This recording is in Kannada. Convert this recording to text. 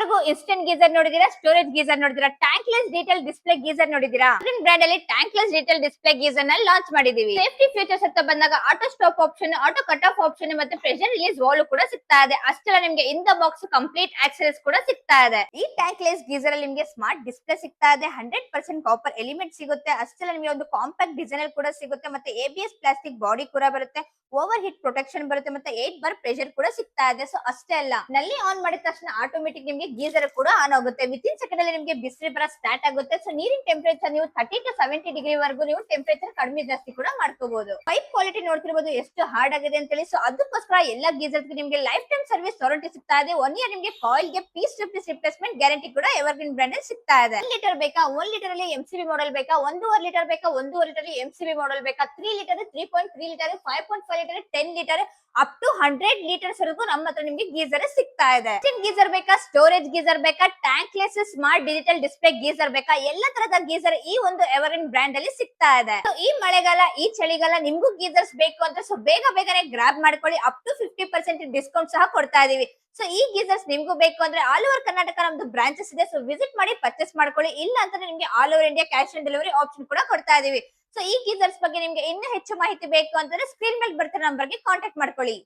ಇಲ್ಲಿವರೆಗೂ ಇನ್ಸ್ಟೆಂಟ್ ಗೀಸರ್ ನೋಡಿದೀರಾ, ಸ್ಟೋರೇಜ್ ಗೀಸರ್ ನೋಡಿದೀರಾ, ಟ್ಯಾಂಕ್ಲೆಸ್ ಡೀಟೇಲ್ ಡಿಸ್ಪ್ಲೇ ಗೀಸರ್ ನೋಡಿದೀರಾ? ಬ್ರ್ಯಾಂಡ್ ಅಲ್ಲಿ ಟ್ಯಾಂಕ್ಲೆಸ್ ಡೀಟೇಲ್ ಡಿಸ್ಪ್ಲೇ ಗೀಸರ್ ನ ಲಾಂಚ್ ಮಾಡಿದೀವಿ. ಸೇಫ್ಟಿ ಫೀಚರ್ಸ್ ಅಂತ ಬಂದಾಗ auto stop option, auto cut off option ಮತ್ತೆ ಪ್ರೆಷರ್ ರಿಲೀಸ್ ವಾಲ್ ಕೂಡ ಸಿಗ್ತಾ ಇದೆ. ಅಷ್ಟೆಲ್ಲ ನಿಮ್ಗೆ in the box complete accessories ಕೂಡ ಸಿಗ್ತಾ ಇದೆ. ಈ ಟ್ಯಾಂಕ್ಲೆಸ್ ಗೀಸರ್ ಅಲ್ಲಿ ನಿಮ್ಗೆ ಸ್ಮಾರ್ಟ್ ಡಿಸ್ಪ್ಲೇ ಸಿಗ್ತಾ ಇದೆ, 100% ಕಾಪರ್ ಎಲಿಮೆಂಟ್ ಸಿಗುತ್ತೆ. ಅಷ್ಟೆಲ್ಲ ನಿಮಗೆ ಒಂದು ಕಾಂಪ್ಯಾಕ್ಟ್ ಡಿಸೈನ್ ಅಲ್ಲಿ ಕೂಡ ಸಿಗುತ್ತೆ, ಮತ್ತೆ ABS ಪ್ಲಾಸ್ಟಿಕ್ ಬಾಡಿ ಕೂಡ ಬರುತ್ತೆ, ಓವರ್ ಹೀಟ್ ಪ್ರೊಟೆಕ್ಷನ್ ಬರುತ್ತೆ, ಮತ್ತೆ 8 ಬಾರ್ ಪ್ರೆಷರ್ ಕೂಡ ಸಿಗ್ತಾ ಇದೆ. ಸೊ ಅಷ್ಟೇ ಅಲ್ಲ, ನಲ್ಲಿ ಆನ್ ಮಾಡಿದ ತಕ್ಷಣ ಆಟೋಮೆಟಿಕ್ ನಿಮಗೆ ಗೀಸರ್ ಕೂಡ ಆನ್ ಆಗುತ್ತೆ. ವಿತಿನ್ ಸೆಕೆಂಡ್ ಅಲ್ಲಿ ನಿಮಗೆ ಬಿಸಿಲು ಬರ ಸ್ಟಾರ್ಟ್ ಆಗುತ್ತೆ. ಸೊ ನೀರಿನ ಟೆಂಪರೇಚರ್ ನೀವು 30 to 70 ಡಿಗ್ರಿ ವರೆಗೂ ನೀವು ಟೆಂಪರೇಚರ್ ಕಡಿಮೆ ಜಾಸ್ತಿ ಕೂಡ ಮಾಡ್ಕೋಬಹುದು. ಪೈಪ್ ಕ್ವಾಲಿಟಿ ನೋಡ್ತಿರಬಹುದು ಎಷ್ಟು ಹಾರ್ಡ್ ಆಗಿದೆ ಅಂತ ಹೇಳಿ. ಸೊ ಅದಕ್ಕೋಸ್ಕರ ಎಲ್ಲಾ ಗೀಸರ್ ನಿಮಗೆ ಲೈಫ್ ಟೈಮ್ ಸರ್ವಿಸ್ ವಾರಂಟಿ ಸಿಗ್ತಾ ಇದೆ. 1 ಇಯರ್ ನಿಮಗೆ ಕಾಯಿಲ್ ಗೆ piece to piece replacement guarantee ಕೂಡ ಎವರ್ಗ್ರೀನ್ ಬ್ರಾಂಡ್ ಅಲ್ಲಿ ಸಿಗ್ತಾ ಇದೆ. 1 ಲೀಟರ್ ಬೇಕಾ, 1 ಲೀಟರ್ ಅಲ್ಲಿ MCB ಮಾಡೆಲ್ ಬೇಕಾ, 1.5 ಲೀಟರ್ ಬೇಕಾ, 1.5 ಲೀಟರ್ MCB ಮಾಡೆಲ್ ಬೇಕಾ, 3 litre, 3.3 litre, 5.5 litre, 10 litre up to 100 litres ವರೆಗೂ ನಮ್ಮ ಹತ್ರ ನಿಮಗೆ ಗೀಸರ್ ಸಿಗ್ತಾ ಇದೆ. ಗೀಸರ್ ಬೇಕಾ, ಸ್ಟೋರೇಜ್ ಗೀಸರ್ ಬೇಕಾ, ಟ್ಯಾಂಕ್ಲೆಸ್ ಸ್ಮಾರ್ಟ್ ಡಿಜಿಟಲ್ ಡಿಸ್ಪ್ಲೇ ಗೀಸರ್ ಬೇಕಾ, ಎಲ್ಲ ತರದ ಗೀಸರ್ ಈ ಒಂದು ಎವರ್ಗ್ರೀನ್ ಬ್ರಾಂಡ್ ಅಲ್ಲಿ ಸಿಗ್ತಾ ಇದೆ. ಈ ಮಳೆಗಾಲ, ಈ ಚಳಿಗಾಲ ನಿಮ್ಗೂ ಗೀಸರ್ಸ್ ಬೇಕು ಅಂತ ಸೊ ಬೇಗನೆ ಗ್ರಾಬ್ ಮಾಡ್ಕೊಳ್ಳಿ. ಅಪ್ ಟು 50% ಡಿಸ್ಕೌಂಟ್ ಸಹ ಕೊಡ್ತಾ ಇದೀವಿ. ಸೊ ಈ ಗೀಸರ್ಸ್ ನಿಮ್ಗೂ ಬೇಕು ಅಂದ್ರೆ ಆಲ್ ಓವರ್ ಕರ್ನಾಟಕ ನಮ್ದು ಬ್ರಾಂಚಸ್ ಇದೆ. ಸೊ ವಿಸಿಟ್ ಮಾಡಿ ಪರ್ಚೇಸ್ ಮಾಡ್ಕೊಳ್ಳಿ. ಇಲ್ಲ ಅಂತಂದ್ರೆ ನಿಮ್ಗೆ all over India cash on delivery option ಕೂಡ ಕೊಡ್ತಾ ಇದೀವಿ. ಸೊ ಈ ಗೀಸರ್ಸ್ ಬಗ್ಗೆ ನಿಮ್ಗೆ ಇನ್ನೂ ಹೆಚ್ಚು ಮಾಹಿತಿ ಬೇಕು ಅಂತಂದ್ರೆ ಸ್ಕ್ರೀನ್ ಮೇಲೆ ಬರ್ತಿರೋ ನಂಬರ್ಗೆ ಕಾಂಟ್ಯಾಕ್ಟ್ ಮಾಡ್ಕೊಳ್ಳಿ.